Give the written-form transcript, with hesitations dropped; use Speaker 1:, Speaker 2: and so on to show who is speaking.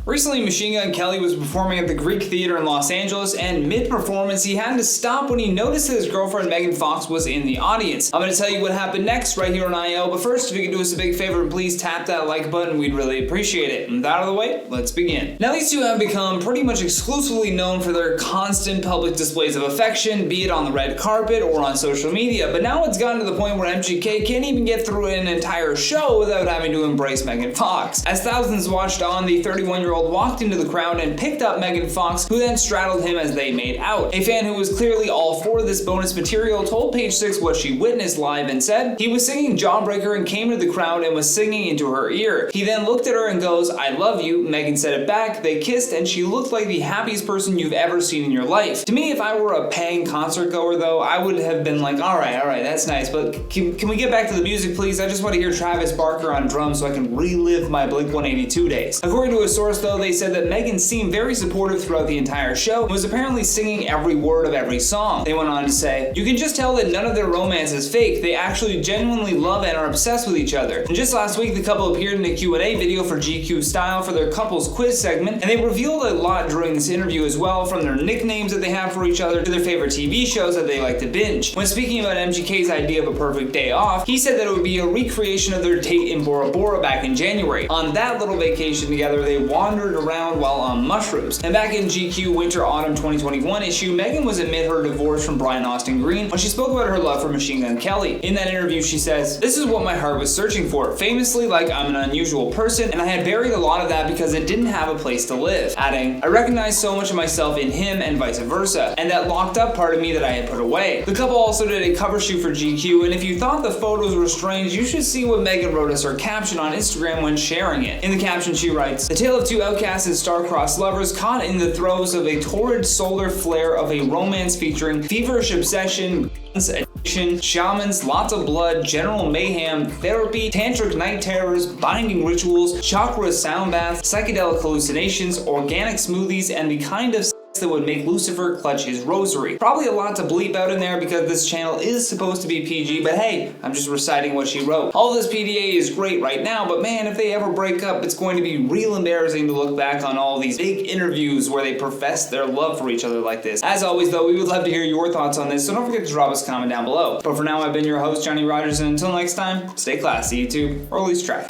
Speaker 1: Recently, Machine Gun Kelly was performing at the Greek Theater in Los Angeles, and mid-performance, he had to stop when he noticed that his girlfriend Megan Fox was in the audience. I'm going to tell you what happened next right here on IO, but first, if you could do us a big favor and please tap that like button, we'd really appreciate it. And with that out of the way, let's begin. Now, these two have become pretty much exclusively known for their constant public displays of affection, be it on the red carpet or on social media, but now it's gotten to the point where MGK can't even get through an entire show without having to embrace Megan Fox. As thousands watched on, the 31-year-old walked into the crowd and picked up Megan Fox, who then straddled him as they made out. A fan who was clearly all for this bonus material told Page 6 what she witnessed live and said, "He was singing Jawbreaker and came to the crowd and was singing into her ear. He then looked at her and goes, 'I love you.' Megan said it back, they kissed, and she looked like the happiest person you've ever seen in your life." To me, if I were a paying concert goer though, I would have been like, all right, that's nice, but can we get back to the music please? I just want to hear Travis Barker on drums so I can relive my Blink-182 days. According to a source though, they said that Megan seemed very supportive throughout the entire show and was apparently singing every word of every song. They went on to say, "You can just tell that none of their romance is fake. They actually genuinely love and are obsessed with each other." And just last week, the couple appeared in a Q&A video for GQ Style for their couples quiz segment, and they revealed a lot during this interview as well, from their nicknames that they have for each other to their favorite TV shows that they like to binge. When speaking about MGK's idea of a perfect day off, he said that it would be a recreation of their date in Bora Bora back in January. On that little vacation together, they wandered around while on mushrooms. And back in GQ Winter Autumn 2021 issue, Megan was amid her divorce from Brian Austin Green when she spoke about her love for Machine Gun Kelly. In that interview, she says, "This is what my heart was searching for. Famously, like, I'm an unusual person, and I had buried a lot of that because it didn't have a place to live." Adding, "I recognized so much of myself in him and vice versa, and that locked up part of me that I had put away." The couple also did a cover shoot for GQ, and if you thought the photos were strange, you should see what Megan wrote as her caption on Instagram when sharing it. In the caption, she writes, "The tale of two outcasts and star-crossed lovers caught in the throes of a torrid solar flare of a romance featuring feverish obsession, addiction, shamans, lots of blood, general mayhem, therapy, tantric night terrors, binding rituals, chakra sound baths, psychedelic hallucinations, organic smoothies, and the kind of that would make Lucifer clutch his rosary." Probably a lot to bleep out in there because this channel is supposed to be PG, but hey, I'm just reciting what she wrote. All this PDA is great right now, but man, if they ever break up, it's going to be real embarrassing to look back on all these big interviews where they profess their love for each other like this. As always though, we would love to hear your thoughts on this, so don't forget to drop us a comment down below. But for now, I've been your host, Johnny Rogers, and until next time, stay classy, YouTube, or at least try.